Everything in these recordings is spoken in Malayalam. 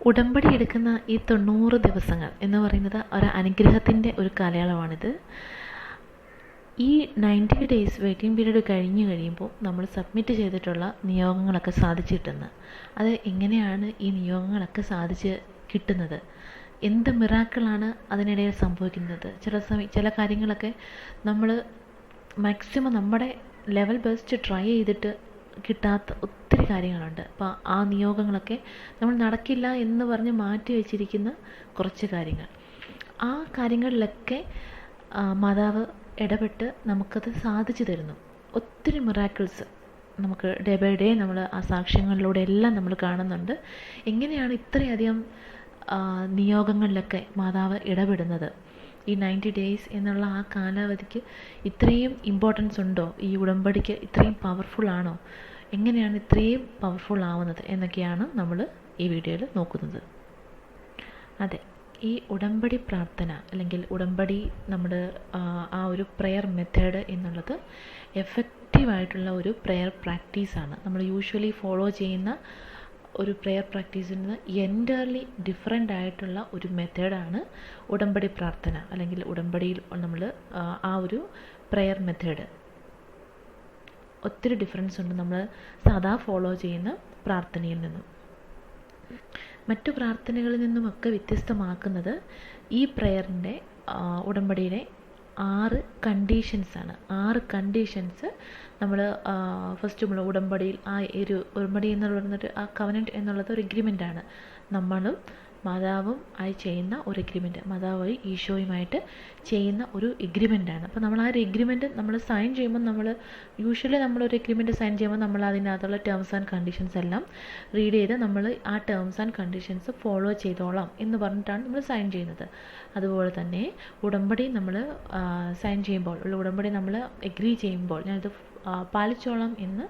ഉടമ്പടി എടുക്കുന്ന ഈ 90 ദിവസങ്ങൾ എന്ന് പറയുന്നത് ഒരു അനുഗ്രഹത്തിൻ്റെ ഒരു കാലയളവാണിത്. ഈ 90 ഡേയ്സ് വെയിറ്റിംഗ് പീരീഡ് കഴിഞ്ഞ് കഴിയുമ്പോൾ നമ്മൾ സബ്മിറ്റ് ചെയ്തിട്ടുള്ള നിയോഗങ്ങളൊക്കെ സാധിച്ചു കിട്ടുന്നത്. അത് എങ്ങനെയാണ് ഈ നിയോഗങ്ങളൊക്കെ സാധിച്ച് കിട്ടുന്നത്, എന്ത് മിറാക്കിളാണ് അതിനിടയിൽ സംഭവിക്കുന്നത്? ചില കാര്യങ്ങളൊക്കെ നമ്മൾ മാക്സിമം നമ്മുടെ ലെവൽ ബെസ്റ്റ് ട്രൈ ചെയ്തിട്ട് കിട്ടാത്ത ഒത്തിരി കാര്യങ്ങളുണ്ട്. അപ്പോൾ ആ നിയോഗങ്ങളൊക്കെ നമ്മൾ നടക്കില്ല എന്ന് പറഞ്ഞ് മാറ്റി വെച്ചിരിക്കുന്ന കുറച്ച് കാര്യങ്ങൾ, ആ കാര്യങ്ങളിലൊക്കെ മാതാവ് ഇടപെട്ട് നമുക്കത് സാധിച്ചു തരുന്നു. ഒത്തിരി മിറാക്കിൾസ് നമുക്ക് ഡേ ബൈ ഡേ നമ്മൾ ആ സാക്ഷ്യങ്ങളിലൂടെ എല്ലാം നമ്മൾ കാണുന്നുണ്ട്. എങ്ങനെയാണ് ഇത്രയധികം നിയോഗങ്ങളിലൊക്കെ മാതാവ് ഇടപെടുന്നത്? ഈ 90 ഡേയ്സ് എന്നുള്ള ആ കാലാവധിക്ക് ഇത്രയും ഇമ്പോർട്ടൻസ് ഉണ്ടോ? ഈ ഉടമ്പടിക്ക് ഇത്രയും പവർഫുൾ ആണോ? എങ്ങനെയാണ് ഇത്രയും പവർഫുൾ ആവുന്നത് എന്നൊക്കെയാണ് നമ്മൾ ഈ വീഡിയോയിൽ നോക്കുന്നത്. അതെ, ഈ ഉടമ്പടി പ്രാർത്ഥന അല്ലെങ്കിൽ ഉടമ്പടി നമ്മുടെ ആ ഒരു പ്രെയർ മെത്തേഡ് എന്നുള്ളത് എഫക്റ്റീവായിട്ടുള്ള ഒരു പ്രെയർ പ്രാക്ടീസാണ്. നമ്മൾ യൂഷ്വലി ഫോളോ ചെയ്യുന്ന ഒരു പ്രെയർ പ്രാക്ടീസിൽ നിന്ന് എൻറ്റയർലി ഡിഫറെൻ്റ് ആയിട്ടുള്ള ഒരു മെത്തേഡാണ് ഉടമ്പടി പ്രാർത്ഥന അല്ലെങ്കിൽ ഉടമ്പടിയിൽ നമ്മൾ ആ ഒരു പ്രെയർ മെത്തേഡ്. ഒത്തിരി ഡിഫറൻസ് ഉണ്ട് നമ്മൾ സാധാ ഫോളോ ചെയ്യുന്ന പ്രാർത്ഥനയിൽ നിന്നും. മറ്റു പ്രാർത്ഥനകളിൽ നിന്നുമൊക്കെ വ്യത്യസ്തമാക്കുന്നത് ഈ പ്രെയറിൻ്റെ ഉടമ്പടിയിലെ 6 കണ്ടീഷൻസാണ്. 6 കണ്ടീഷൻസ് നമ്മൾ ഫസ്റ്റ് നമ്മൾ ഉടമ്പടിയിൽ ആ ഒരു ഉടമ്പടി എന്ന് പറയുന്നത് ആ കവനൻറ്റ് എന്നുള്ളത് ഒരു എഗ്രിമെൻ്റാണ്. നമ്മളും മാതാവും ആയി ചെയ്യുന്ന ഒരു എഗ്രിമെൻറ്റ്, മാതാവ് വഴി ഈശോയുമായിട്ട് ചെയ്യുന്ന ഒരു എഗ്രിമെൻ്റാണ്. അപ്പോൾ നമ്മൾ ആ ഒരു എഗ്രിമെൻറ്റ് നമ്മൾ സൈൻ ചെയ്യുമ്പോൾ യൂഷ്വലി നമ്മളൊരു എഗ്രിമെൻറ്റ് സൈൻ ചെയ്യുമ്പോൾ നമ്മൾ അതിനകത്തുള്ള ടേംസ് ആൻഡ് കണ്ടീഷൻസ് എല്ലാം റീഡ് ചെയ്ത് നമ്മൾ ആ ടേംസ് ആൻഡ് കണ്ടീഷൻസ് ഫോളോ ചെയ്തോളാം എന്ന് പറഞ്ഞിട്ടാണ് നമ്മൾ സൈൻ ചെയ്യുന്നത്. അതുപോലെ തന്നെ ഉടമ്പടി നമ്മൾ സൈൻ ചെയ്യുമ്പോൾ, ഉടമ്പടി നമ്മൾ എഗ്രി ചെയ്യുമ്പോൾ, ഞാനിത് പാലിച്ചോളാം എന്ന്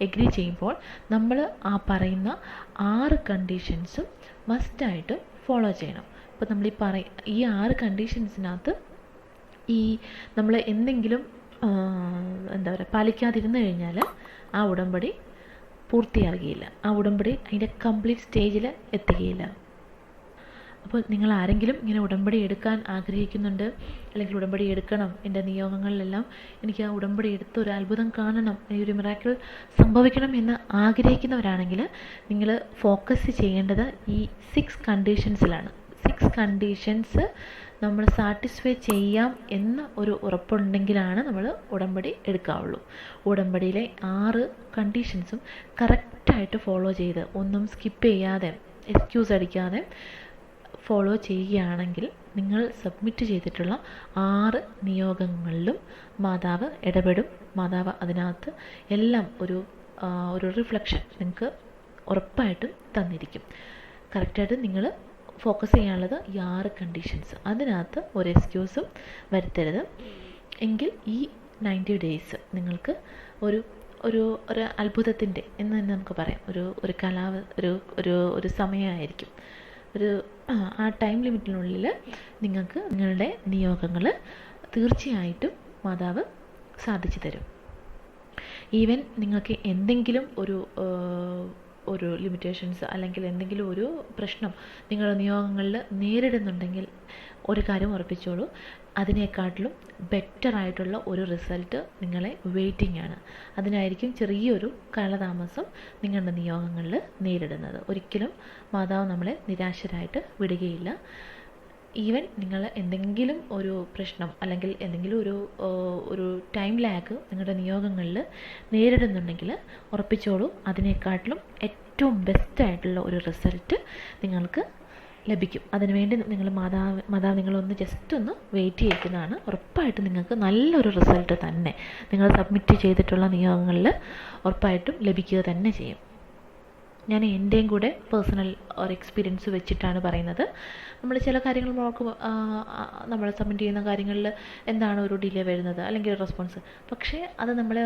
എഗ്രി ചെയ്യുമ്പോൾ നമ്മൾ ആ പറയുന്ന 6 കണ്ടീഷൻസും മസ്റ്റായിട്ട് ഫോളോ ചെയ്യണം. അപ്പോൾ നമ്മൾ ഈ 6 കണ്ടീഷൻസിനകത്ത് ഈ നമ്മൾ എന്തെങ്കിലും പാലിക്കാതിരുന്നു കഴിഞ്ഞാൽ ആ ഉടമ്പടി പൂർത്തിയാകുകയില്ല, ആ ഉടമ്പടി അതിൻ്റെ കംപ്ലീറ്റ് സ്റ്റേജിൽ എത്തുകയില്ല. അപ്പോൾ നിങ്ങൾ ആരെങ്കിലും ഇങ്ങനെ ഉടമ്പടി എടുക്കാൻ ആഗ്രഹിക്കുന്നുണ്ട്, അല്ലെങ്കിൽ ഉടമ്പടി എടുക്കണം, എൻ്റെ നിയോഗങ്ങളിലെല്ലാം എനിക്ക് ആ ഉടമ്പടി എടുത്ത് ഒരു അത്ഭുതം കാണണം, ഒരു മിറാക്കിൾ സംഭവിക്കണം എന്ന് ആഗ്രഹിക്കുന്നവരാണെങ്കിൽ നിങ്ങൾ ഫോക്കസ് ചെയ്യേണ്ടത് ഈ 6 കണ്ടീഷൻസിലാണ്. 6 കണ്ടീഷൻസ് നമ്മൾ സാറ്റിസ്ഫൈ ചെയ്യാം എന്ന ഒരു ഉറപ്പുണ്ടെങ്കിലാണ് നമ്മൾ ഉടമ്പടി എടുക്കാവുള്ളൂ. ഉടമ്പടിയിലെ 6 കണ്ടീഷൻസും കറക്റ്റായിട്ട് ഫോളോ ചെയ്ത് ഒന്നും സ്കിപ്പ് ചെയ്യാതെ എക്സ്ക്യൂസ് അടിക്കാതെ ഫോളോ ചെയ്യുകയാണെങ്കിൽ നിങ്ങൾ സബ്മിറ്റ് ചെയ്തിട്ടുള്ള 6 നിയോഗങ്ങളിലും മാതാവ് ഇടപെടും. മാതാവ് അതിനകത്ത് എല്ലാം ഒരു റിഫ്ലക്ഷൻ നിങ്ങൾക്ക് ഉറപ്പായിട്ടും തന്നിരിക്കും. കറക്റ്റായിട്ട് നിങ്ങൾ ഫോക്കസ് ചെയ്യാനുള്ളത് ഈ 6 കണ്ടീഷൻസ്, അതിനകത്ത് ഒരു എക്സ്ക്യൂസും വരുത്തരുത്. എങ്കിൽ ഈ 90 ഡേയ്സ് നിങ്ങൾക്ക് ഒരു അത്ഭുതത്തിൻ്റെ എന്ന് തന്നെ നമുക്ക് പറയാം, ഒരു സമയമായിരിക്കും. ആ ടൈം ലിമിറ്റിനുള്ളിൽ നിങ്ങൾക്ക് നിങ്ങളുടെ നിയോഗങ്ങൾ തീർച്ചയായിട്ടും മാതാവ് സാധിച്ചു തരും. ഈവൻ നിങ്ങൾക്ക് എന്തെങ്കിലും ഒരു ലിമിറ്റേഷൻസ് അല്ലെങ്കിൽ എന്തെങ്കിലും ഒരു പ്രശ്നം നിങ്ങളുടെ നിയോഗങ്ങളിൽ നേരിടുന്നുണ്ടെങ്കിൽ ഒരു കാര്യം ഉറപ്പിച്ചോളൂ, അതിനേക്കാട്ടിലും ബെറ്ററായിട്ടുള്ള ഒരു റിസൾട്ട് നിങ്ങളെ വെയിറ്റിംഗ് ആണ്. അതിനായിരിക്കും ചെറിയൊരു കാലതാമസം നിങ്ങളുടെ നിയോഗങ്ങളിൽ നേരിടുന്നത്. ഒരിക്കലും മാതാവ് നമ്മളെ നിരാശരായിട്ട് വിടുകയില്ല. ഈവൻ നിങ്ങൾ എന്തെങ്കിലും ഒരു പ്രശ്നം അല്ലെങ്കിൽ എന്തെങ്കിലും ഒരു ടൈം ലാഗ് നിങ്ങളുടെ നിയോഗങ്ങളിൽ നേരിടുന്നുണ്ടെങ്കിൽ ഉറപ്പിച്ചോളൂ, അതിനേക്കാട്ടിലും ഏറ്റവും ബെസ്റ്റായിട്ടുള്ള ഒരു റിസൾട്ട് നിങ്ങൾക്ക് ലഭിക്കും. അതിനുവേണ്ടി മാതാവ് നിങ്ങളൊന്ന് ജസ്റ്റ് ഒന്ന് വെയിറ്റ് ചെയ്യിക്കുന്നതാണ്. ഉറപ്പായിട്ടും നിങ്ങൾക്ക് നല്ലൊരു റിസൾട്ട് തന്നെ നിങ്ങൾ സബ്മിറ്റ് ചെയ്തിട്ടുള്ള നിയോഗങ്ങളിൽ ഉറപ്പായിട്ടും ലഭിക്കുക തന്നെ ചെയ്യും. ഞാൻ എൻ്റെയും കൂടെ പേഴ്സണൽ ഒരു എക്സ്പീരിയൻസ് വെച്ചിട്ടാണ് പറയുന്നത്. നമ്മൾ ചില കാര്യങ്ങൾ നമ്മൾ സബ്മിറ്റ് ചെയ്യുന്ന കാര്യങ്ങളിൽ എന്താണ് ഒരു ഡിലേ വരുന്നത് അല്ലെങ്കിൽ റെസ്പോൺസ്, പക്ഷേ അത് നമ്മളെ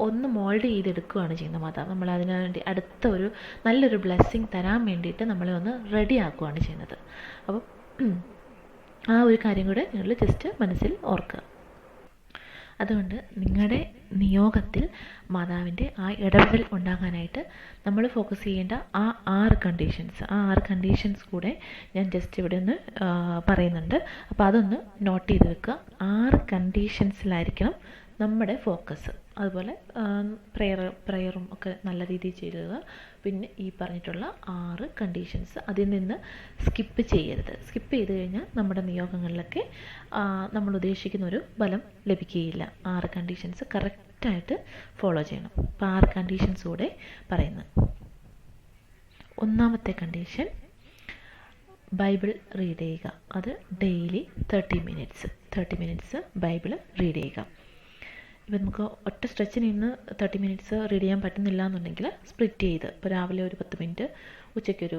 ഒന്ന് മോൾഡ് ചെയ്തെടുക്കുകയാണ് ചെയ്യുന്നത് മാതാവ്. നമ്മൾ അതിനു വേണ്ടി അടുത്ത നല്ലൊരു ബ്ലെസ്സിങ് തരാൻ വേണ്ടിയിട്ട് നമ്മളെ ഒന്ന് റെഡി ആക്കുകയാണ് ചെയ്യുന്നത്. അപ്പം ആ ഒരു കാര്യം കൂടെ നിങ്ങൾ ജസ്റ്റ് മനസ്സിൽ ഓർക്കുക. അതുകൊണ്ട് നിങ്ങളുടെ നിയോഗത്തിൽ മാതാവിൻ്റെ ആ ഇടപെടൽ ഉണ്ടാകാനായിട്ട് നമ്മൾ ഫോക്കസ് ചെയ്യേണ്ട ആ 6 കണ്ടീഷൻസ് കൂടെ ഞാൻ ജസ്റ്റ് ഇവിടെ ഒന്ന് പറയുന്നുണ്ട്. അപ്പോൾ അതൊന്ന് നോട്ട് ചെയ്ത് വെക്കുക. 6 കണ്ടീഷൻസിലായിരിക്കണം നമ്മുടെ ഫോക്കസ്. അതുപോലെ പ്രയറും ഒക്കെ നല്ല രീതിയിൽ ചെയ്യുക. പിന്നെ ഈ പറഞ്ഞിട്ടുള്ള 6 കണ്ടീഷൻസ് അതിൽ നിന്ന് സ്കിപ്പ് ചെയ്യരുത്. സ്കിപ്പ് ചെയ്ത് കഴിഞ്ഞാൽ നമ്മുടെ നിയോഗങ്ങളിലൊക്കെ നമ്മൾ ഉദ്ദേശിക്കുന്ന ഒരു ഫലം ലഭിക്കുകയില്ല. 6 കണ്ടീഷൻസ് കറക്റ്റായിട്ട് ഫോളോ ചെയ്യണം. അപ്പോൾ 6 കണ്ടീഷൻസ് കൂടെ പറയുന്നത്. ഒന്നാമത്തെ കണ്ടീഷൻ, ബൈബിൾ റീഡ് ചെയ്യുക. അത് ഡെയിലി 30 മിനിറ്റ്സ് ബൈബിൾ റീഡ് ചെയ്യുക. ഇപ്പം നമുക്ക് ഒറ്റ സ്ട്രെച്ചിന് ഇന്ന് 30 മിനിറ്റ്സ് റീഡ് ചെയ്യാൻ പറ്റുന്നില്ല എന്നുണ്ടെങ്കിൽ സ്പ്ലിറ്റ് ചെയ്ത്, ഇപ്പോൾ രാവിലെ ഒരു 10 മിനിറ്റ്, ഉച്ചയ്ക്കൊരു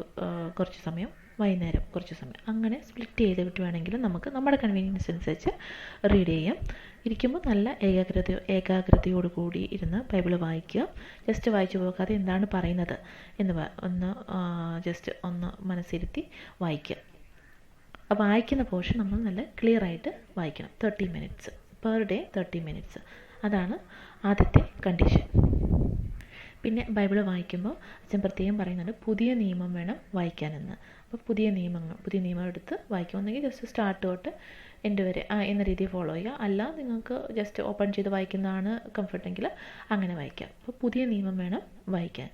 കുറച്ച് സമയം, വൈകുന്നേരം കുറച്ച് സമയം, അങ്ങനെ സ്പ്ലിറ്റ് ചെയ്ത് വിട്ടുവാണെങ്കിൽ നമുക്ക് നമ്മുടെ കൺവീനിയൻസ് അനുസരിച്ച് റീഡ് ചെയ്യാം. ഇരിക്കുമ്പോൾ നല്ല ഏകാഗ്രതയോട് കൂടി ഇരുന്ന് ബൈബിൾ വായിക്കുക. ജസ്റ്റ് വായിച്ചു പോകാതെ എന്താണ് പറയുന്നത് എന്ന് ജസ്റ്റ് ഒന്ന് മനസ്സിരുത്തി വായിക്കുക. അപ്പോൾ വായിക്കുന്ന പോർഷൻ നമ്മൾ നല്ല ക്ലിയർ ആയിട്ട് വായിക്കണം. 30 മിനിറ്റ്സ് പെർ ഡേ, 30 മിനിറ്റ്സ്. അതാണ് ആദ്യത്തെ കണ്ടീഷൻ. പിന്നെ ബൈബിൾ വായിക്കുമ്പോൾ അച്ഛൻ പ്രത്യേകം പറയുന്നുണ്ട്, പുതിയ നിയമം വേണം വായിക്കാനെന്ന്. അപ്പോൾ പുതിയ നിയമം എടുത്ത് വായിക്കുക. ഒന്നെങ്കിൽ ജസ്റ്റ് സ്റ്റാർട്ട് തൊട്ട് എൻഡ് വരെ എന്ന രീതിയിൽ ഫോളോ ചെയ്യുക. അല്ല നിങ്ങൾക്ക് ജസ്റ്റ് ഓപ്പൺ ചെയ്ത് വായിക്കുന്നതാണ് കംഫർട്ടെങ്കിൽ അങ്ങനെ വായിക്കാം. അപ്പോൾ പുതിയ നിയമം വേണം വായിക്കാൻ.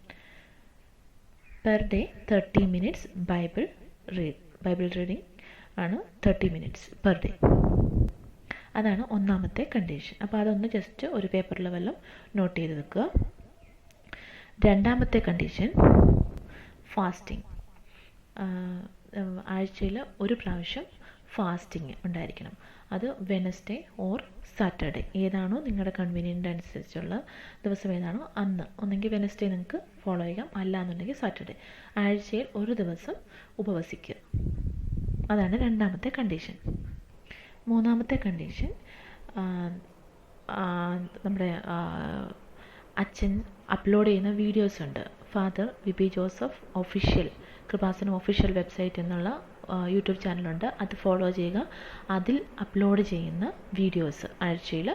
Per day 30 minutes Bible reading ആണ്. 30 മിനിറ്റ്സ് പെർ ഡേ. അതാണ് ഒന്നാമത്തെ കണ്ടീഷൻ. അപ്പോൾ അതൊന്ന് ജസ്റ്റ് ഒരു പേപ്പറിൽ വല്ലതും നോട്ട് ചെയ്ത് വെക്കുക. രണ്ടാമത്തെ കണ്ടീഷൻ, ഫാസ്റ്റിംഗ്. ആഴ്ചയിൽ ഒരു പ്രാവശ്യം ഫാസ്റ്റിംഗ് ഉണ്ടായിരിക്കണം. അത് വെനസ്ഡേ ഓർ സാറ്റർഡേ, ഏതാണോ നിങ്ങളുടെ കൺവീനിയൻ്റ് അനുസരിച്ചുള്ള ദിവസം ഏതാണോ അന്ന്. ഒന്നെങ്കിൽ വെനസ്ഡേ നിങ്ങൾക്ക് ഫോളോ ചെയ്യാം, അല്ല എന്നുണ്ടെങ്കിൽ സാറ്റർഡേ. ആഴ്ചയിൽ ഒരു ദിവസം ഉപവസിക്കുക. അതാണ് രണ്ടാമത്തെ കണ്ടീഷൻ. മൂന്നാമത്തെ കണ്ടീഷൻ, നമ്മുടെ അച്ഛൻ അപ്ലോഡ് ചെയ്യുന്ന വീഡിയോസ് ഉണ്ട്. Father VB Joseph official, Kripasanam official website എന്നുള്ള യൂട്യൂബ് ചാനലുണ്ട്. അത് ഫോളോ ചെയ്യുക. അതിൽ അപ്ലോഡ് ചെയ്യുന്ന വീഡിയോസ് ആഴ്ചയിൽ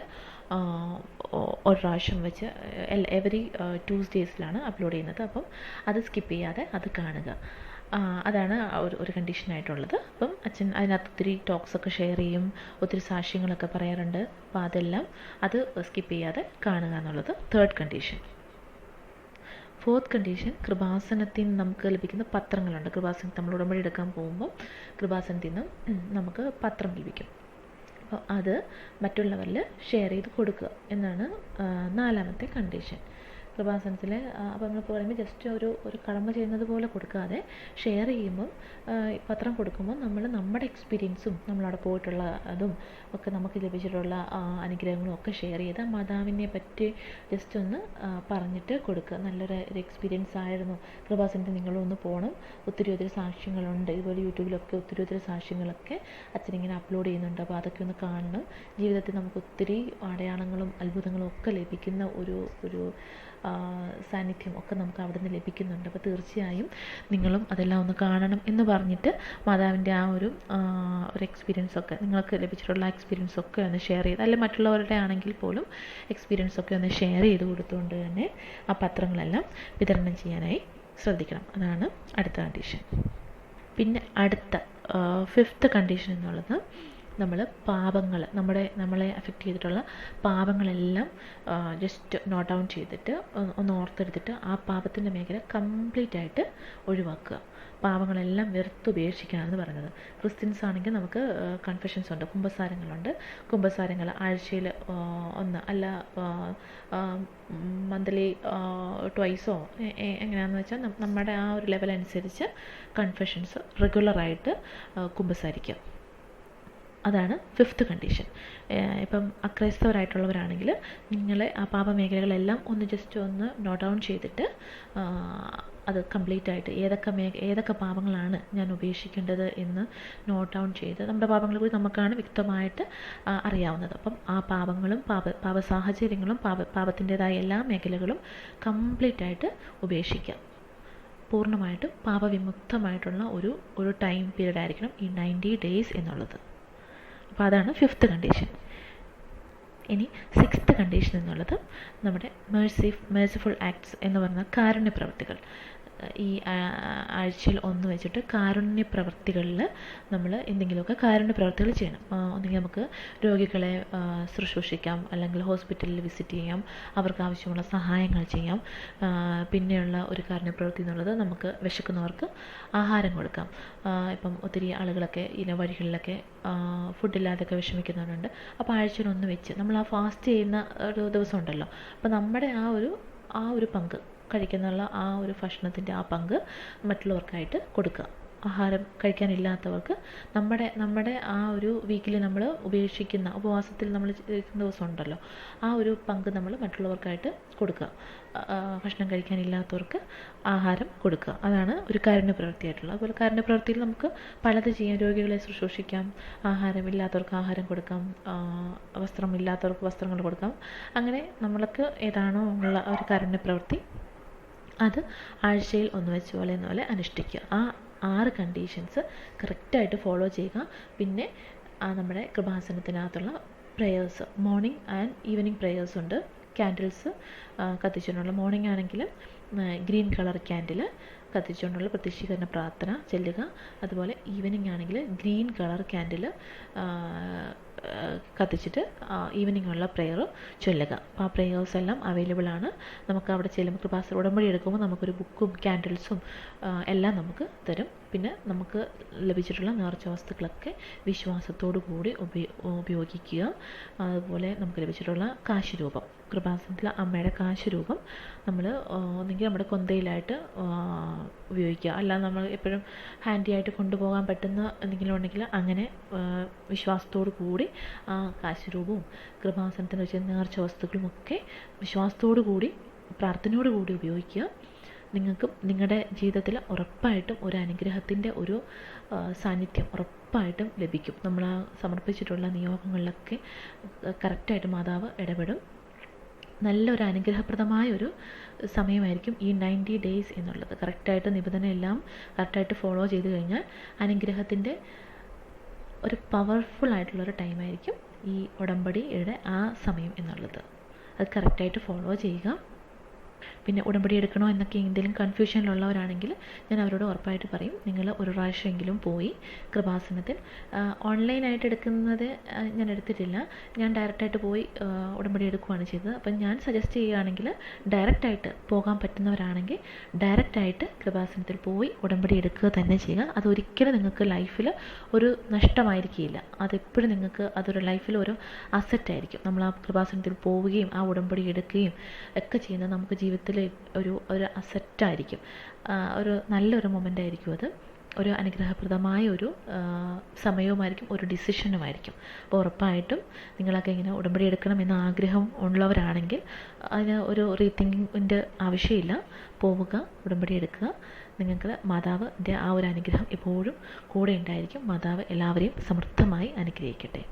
ഒരു പ്രാവശ്യം വെച്ച് എവറി ട്യൂസ്ഡേയ്സിലാണ് അപ്ലോഡ് ചെയ്യുന്നത്. അപ്പം അത് സ്കിപ്പ് ചെയ്യാതെ അത് കാണുക. അതാണ് ഒരു കണ്ടീഷനായിട്ടുള്ളത്. അപ്പം അച്ഛൻ അതിനകത്ത് ഒത്തിരി ടോക്സൊക്കെ ഷെയർ ചെയ്യും, ഒത്തിരി സാക്ഷ്യങ്ങളൊക്കെ പറയാറുണ്ട്. അപ്പോൾ അത് സ്കിപ്പ് ചെയ്യാതെ കാണുക എന്നുള്ളത് തേർഡ് കണ്ടീഷൻ. ഫോർത്ത് കണ്ടീഷൻ, കൃപാസനത്തിൽ നിന്ന് നമുക്ക് ലഭിക്കുന്ന പത്രങ്ങളുണ്ട്. കൃപാസനത്തിൽ നമ്മൾ ഉടമ്പടി എടുക്കാൻ പോകുമ്പോൾ കൃപാസനത്തിൽ നിന്നും നമുക്ക് പത്രം ലഭിക്കും. അപ്പോൾ അത് മറ്റുള്ളവരിൽ ഷെയർ ചെയ്ത് കൊടുക്കുക എന്നാണ് നാലാമത്തെ കണ്ടീഷൻ. കൃപാസനത്തിൽ അപ്പോൾ നമ്മളിപ്പോൾ പറയുമ്പോൾ ജസ്റ്റ് ഒരു കടമ ചെയ്യുന്നത് പോലെ കൊടുക്കാതെ ഷെയർ ചെയ്യുമ്പം, പത്രം കൊടുക്കുമ്പോൾ നമ്മൾ നമ്മുടെ എക്സ്പീരിയൻസും നമ്മളവിടെ പോയിട്ടുള്ള അതും ഒക്കെ നമുക്ക് ലഭിച്ചിട്ടുള്ള അനുഗ്രഹങ്ങളും ഒക്കെ ഷെയർ ചെയ്ത് മാതാവിനെ പറ്റി ജസ്റ്റ് ഒന്ന് പറഞ്ഞിട്ട് കൊടുക്കുക. നല്ലൊരു എക്സ്പീരിയൻസ് ആയിരുന്നു, കൃപാസനത്തിൽ നിങ്ങളൊന്ന് പോകണം, ഒത്തിരി സാക്ഷ്യങ്ങളുണ്ട്. ഇതുപോലെ യൂട്യൂബിലൊക്കെ ഒത്തിരി സാക്ഷ്യങ്ങളൊക്കെ അച്ഛനിങ്ങനെ അപ്ലോഡ് ചെയ്യുന്നുണ്ട്. അപ്പോൾ അതൊക്കെ ഒന്ന് കാണണം. ജീവിതത്തിൽ നമുക്ക് ഒത്തിരി അടയാളങ്ങളും അത്ഭുതങ്ങളും ഒക്കെ ലഭിക്കുന്ന ഒരു സാന്നിധ്യം ഒക്കെ നമുക്ക് അവിടെ നിന്ന് ലഭിക്കുന്നുണ്ട്. അപ്പോൾ തീർച്ചയായും നിങ്ങളും അതെല്ലാം ഒന്ന് കാണണം എന്ന് പറഞ്ഞിട്ട് മാതാവിൻ്റെ ആ ഒരു എക്സ്പീരിയൻസൊക്കെ, നിങ്ങൾക്ക് ലഭിച്ചിട്ടുള്ള എക്സ്പീരിയൻസൊക്കെ ഒന്ന് ഷെയർ ചെയ്ത്, അല്ലെങ്കിൽ മറ്റുള്ളവരുടെ ആണെങ്കിൽ പോലും എക്സ്പീരിയൻസൊക്കെ ഒന്ന് ഷെയർ ചെയ്ത് കൊടുത്തുകൊണ്ട് തന്നെ ആ പത്രങ്ങളെല്ലാം വിതരണം ചെയ്യാനായി ശ്രദ്ധിക്കണം. അതാണ് അടുത്ത കണ്ടീഷൻ. പിന്നെ അടുത്ത ഫിഫ്ത്ത് കണ്ടീഷൻ എന്നുള്ളത്, നമ്മൾ പാപങ്ങൾ, നമ്മളെ അഫക്റ്റ് ചെയ്തിട്ടുള്ള പാപങ്ങളെല്ലാം ജസ്റ്റ് നോട്ട് ഡൗൺ ചെയ്തിട്ട് ഒന്ന് ഓർത്തെടുത്തിട്ട് ആ പാപത്തിൻ്റെ മേഖല കംപ്ലീറ്റ് ആയിട്ട് ഒഴിവാക്കുക. പാപങ്ങളെല്ലാം വെറുത്തുപേക്ഷിക്കാനാണ് പറഞ്ഞത്. ക്രിസ്ത്യൻസ് ആണെങ്കിൽ നമുക്ക് കൺഫെഷൻസ് ഉണ്ട്, കുമ്പസാരങ്ങൾ ആഴ്ചയിൽ ഒന്ന്, അല്ല മന്ത്ലി ട്വൈസോ എങ്ങനെയാണെന്ന് വെച്ചാൽ നമ്മുടെ ആ ഒരു ലെവൽ അനുസരിച്ച് കൺഫെഷൻസ് റെഗുലറായിട്ട് കുമ്പസാരിക്കുക. അതാണ് ഫിഫ്ത്ത് കണ്ടീഷൻ. ഇപ്പം അക്രൈസ്തവരായിട്ടുള്ളവരാണെങ്കിൽ നിങ്ങളെ ആ പാപമേഖലകളെല്ലാം ഒന്ന് ജസ്റ്റ് ഒന്ന് നോട്ട് ഡൗൺ ചെയ്തിട്ട് അത് കംപ്ലീറ്റ് ആയിട്ട് ഏതൊക്കെ പാപങ്ങളാണ് ഞാൻ ഉപേക്ഷിക്കേണ്ടത് എന്ന് നോട്ട് ഡൗൺ ചെയ്ത്, നമ്മുടെ പാപങ്ങളെ കുറിച്ച് നമുക്കാണ് വ്യക്തമായിട്ട് അറിയാവുന്നത്. അപ്പം ആ പാപങ്ങളും പാപ സാഹചര്യങ്ങളും പാപത്തിൻ്റെതായ എല്ലാ മേഖലകളും കംപ്ലീറ്റ് ആയിട്ട് ഉപേക്ഷിക്കാം. പൂർണ്ണമായിട്ടും പാപവിമുക്തമായിട്ടുള്ള ഒരു ടൈം പീരീഡ് ആയിരിക്കണം ഈ 90 ഡേയ്സ് എന്നുള്ളത്. അപ്പോൾ അതാണ് ഫിഫ്ത്ത് കണ്ടീഷൻ. ഇനി 6th കണ്ടീഷൻ എന്നുള്ളത് നമ്മുടെ മേഴ്സിഫുൾ ആക്ട്സ് എന്ന് പറഞ്ഞ കാരുണ്യ പ്രവൃത്തികൾ. ഈ ആഴ്ചയിൽ ഒന്ന് വെച്ചിട്ട് കാരുണ്യ പ്രവൃത്തികളിൽ നമ്മൾ എന്തെങ്കിലുമൊക്കെ കാരുണ്യ പ്രവൃത്തികൾ ചെയ്യണം. ഒന്നുകിൽ നമുക്ക് രോഗികളെ ശുശ്രൂഷിക്കാം, അല്ലെങ്കിൽ ഹോസ്പിറ്റലിൽ വിസിറ്റ് ചെയ്യാം, അവർക്ക് ആവശ്യമുള്ള സഹായങ്ങൾ ചെയ്യാം. പിന്നെയുള്ള ഒരു കാരുണ്യ പ്രവൃത്തി എന്നുള്ളത് നമുക്ക് വിശക്കുന്നവർക്ക് ആഹാരം കൊടുക്കാം. ഇപ്പം ഒത്തിരി ആളുകളൊക്കെ വഴികളിലൊക്കെ ഫുഡില്ലാതൊക്കെ വിഷമിക്കുന്നവരുണ്ട്. അപ്പോൾ ആഴ്ചയിൽ ഒന്ന് വെച്ച് നമ്മൾ ആ ഫാസ്റ്റ് ചെയ്യുന്ന ഒരു ദിവസം ഉണ്ടല്ലോ, അപ്പോൾ നമ്മുടെ ആ ഒരു പങ്ക് കഴിക്കുന്നുള്ള ആ ഒരു ഭക്ഷണത്തിൻ്റെ ആ പങ്ക് മറ്റുള്ളവർക്കായിട്ട് കൊടുക്കുക. ആഹാരം കഴിക്കാനില്ലാത്തവർക്ക് നമ്മുടെ ആ ഒരു വീക്കിൽ നമ്മൾ ഉപേക്ഷിക്കുന്ന ഉപവാസത്തിൽ നമ്മൾ ഇരിക്കുന്ന ദിവസം ഉണ്ടല്ലോ, ആ ഒരു പങ്ക് നമ്മൾ മറ്റുള്ളവർക്കായിട്ട് കൊടുക്കുക. ഭക്ഷണം കഴിക്കാനില്ലാത്തവർക്ക് ആഹാരം കൊടുക്കുക. അതാണ് ഒരു കാരുണ്യ പ്രവൃത്തിയായിട്ടുള്ളത്. അതുപോലെ കാരുണ്യ പ്രവൃത്തിയിൽ നമുക്ക് പലത് ചെയ്യാം. രോഗികളെ ശുശ്രൂഷിക്കാം, ആഹാരമില്ലാത്തവർക്ക് ആഹാരം കൊടുക്കാം, വസ്ത്രമില്ലാത്തവർക്ക് വസ്ത്രങ്ങൾ കൊടുക്കാം. അങ്ങനെ നമ്മൾക്ക് ഏതാണോ ഉള്ള ഒരു കാരുണ്യ പ്രവൃത്തി അത് ആഴ്ചയിൽ ഒന്ന് വെച്ച് പോലെ അനുഷ്ഠിക്കുക. ആ 6 കണ്ടീഷൻസ് കറക്റ്റായിട്ട് ഫോളോ ചെയ്യുക. പിന്നെ നമ്മുടെ കൃപാസനത്തിനകത്തുള്ള prayers, morning and evening prayers ഉണ്ട്. ക്യാൻഡിൽസ് കത്തിച്ചുകൊണ്ടുള്ള, മോർണിംഗ് ആണെങ്കിൽ ഗ്രീൻ കളർ ക്യാൻഡിൽ കത്തിച്ചുകൊണ്ടുള്ള പ്രത്യക്ഷീകരണ പ്രാർത്ഥന ചെല്ലുക. അതുപോലെ ഈവനിങ് ആണെങ്കിൽ ഗ്രീൻ കളർ ക്യാൻഡിൽ കത്തിച്ചിട്ട് ഈവനിങ് ഉള്ള പ്രെയർ ചൊല്ലുക. അപ്പോൾ ആ പ്രേയേഴ്സ് എല്ലാം അവൈലബിൾ ആണ്. നമുക്ക് അവിടെ ചെല്ലുമ്പോൾ കൃപാസന ഉടമ്പടി എടുക്കുമ്പോൾ നമുക്കൊരു ബുക്കും ക്യാൻഡിൽസും എല്ലാം നമുക്ക് തരും. പിന്നെ നമുക്ക് ലഭിച്ചിട്ടുള്ള നേർച്ച വസ്തുക്കളൊക്കെ വിശ്വാസത്തോടു കൂടി ഉപയോഗിക്കുക. അതുപോലെ നമുക്ക് ലഭിച്ചിട്ടുള്ള കാശുരൂപം, കൃപാസനത്തിലെ അമ്മയുടെ കാശുരൂപം നമ്മൾ ഒന്നെങ്കിൽ നമ്മുടെ കൊന്തയിലായിട്ട് ഉപയോഗിക്കുക, അല്ലാതെ നമ്മൾ എപ്പോഴും ഹാൻഡി ആയിട്ട് കൊണ്ടുപോകാൻ പറ്റുന്ന എന്തെങ്കിലും ഉണ്ടെങ്കിൽ അങ്ങനെ വിശ്വാസത്തോടു കൂടി ആ കാശുരൂപവും കൃപാസനത്തിന് വെച്ച നേർച്ച വസ്തുക്കളുമൊക്കെ വിശ്വാസത്തോടു കൂടി പ്രാർത്ഥനയോടു കൂടി ഉപയോഗിക്കുക. നിങ്ങൾക്കും നിങ്ങളുടെ ജീവിതത്തിൽ ഉറപ്പായിട്ടും ഒരു അനുഗ്രഹത്തിൻ്റെ ഒരു സാന്നിധ്യം ഉറപ്പായിട്ടും ലഭിക്കും. നമ്മൾ ആ സമർപ്പിച്ചിട്ടുള്ള നിയോഗങ്ങളിലൊക്കെ കറക്റ്റായിട്ട് മാതാവ് ഇടപെടും. നല്ലൊരു അനുഗ്രഹപ്രദമായൊരു സമയമായിരിക്കും ഈ 90 ഡേയ്സ് എന്നുള്ളത്. കറക്റ്റായിട്ട് നിബന്ധനയെല്ലാം കറക്റ്റായിട്ട് ഫോളോ ചെയ്ത് കഴിഞ്ഞാൽ അനുഗ്രഹത്തിൻ്റെ ഒരു പവർഫുൾ ആയിട്ടുള്ളൊരു ടൈമായിരിക്കും ഈ ഉടമ്പടിയുടെ ആ സമയം എന്നുള്ളത്. അത് കറക്റ്റായിട്ട് ഫോളോ ചെയ്യുക. പിന്നെ ഉടമ്പടി എടുക്കണോ എന്നൊക്കെ എന്തെങ്കിലും കൺഫ്യൂഷനിലുള്ളവരാണെങ്കിൽ ഞാൻ അവരോട് ഉറപ്പായിട്ട് പറയും, നിങ്ങൾ ഒരു പ്രാവശ്യമെങ്കിലും പോയി കൃപാസനത്തിൽ ഓൺലൈനായിട്ട് എടുക്കുന്നത് ഞാൻ എടുത്തിട്ടില്ല. ഞാൻ ഡയറക്റ്റായിട്ട് പോയി ഉടമ്പടി എടുക്കുകയാണ് ചെയ്തത്. അപ്പം ഞാൻ സജസ്റ്റ് ചെയ്യുകയാണെങ്കിൽ ഡയറക്റ്റായിട്ട് പോകാൻ പറ്റുന്നവരാണെങ്കിൽ ഡയറക്റ്റായിട്ട് കൃപാസനത്തിൽ പോയി ഉടമ്പടി എടുക്കുക തന്നെ ചെയ്യുക. അതൊരിക്കലും നിങ്ങൾക്ക് ലൈഫിൽ ഒരു നഷ്ടമായിരിക്കില്ല. അതെപ്പോഴും നിങ്ങൾക്ക് അതൊരു ലൈഫിൽ ഒരു അസറ്റായിരിക്കും. നമ്മൾ ആ കൃപാസനത്തിൽ പോവുകയും ആ ഉടമ്പടി എടുക്കുകയും ഒക്കെ ചെയ്യുന്നത് നമുക്ക് ജീവിതത്തിൽ ഒരു അസറ്റായിരിക്കും. ഒരു നല്ലൊരു മൊമെൻ്റ് ആയിരിക്കും അത്. ഒരു അനുഗ്രഹപ്രദമായ ഒരു സമയവുമായിരിക്കും, ഒരു ഡിസിഷനുമായിരിക്കും. അപ്പോൾ ഉറപ്പായിട്ടും നിങ്ങളൊക്കെ ഇങ്ങനെ ഉടമ്പടി എടുക്കണമെന്ന് ആഗ്രഹം ഉള്ളവരാണെങ്കിൽ അതിന് ഒരു റീതിങ്കിങ്ങിൻ്റെ ആവശ്യമില്ല. പോവുക, ഉടമ്പടി എടുക്കുക. നിങ്ങൾക്ക് മാതാവിൻ്റെ ആ ഒരു അനുഗ്രഹം എപ്പോഴും കൂടെ ഉണ്ടായിരിക്കും. മാതാവ് എല്ലാവരെയും സമൃദ്ധമായി അനുഗ്രഹിക്കട്ടെ.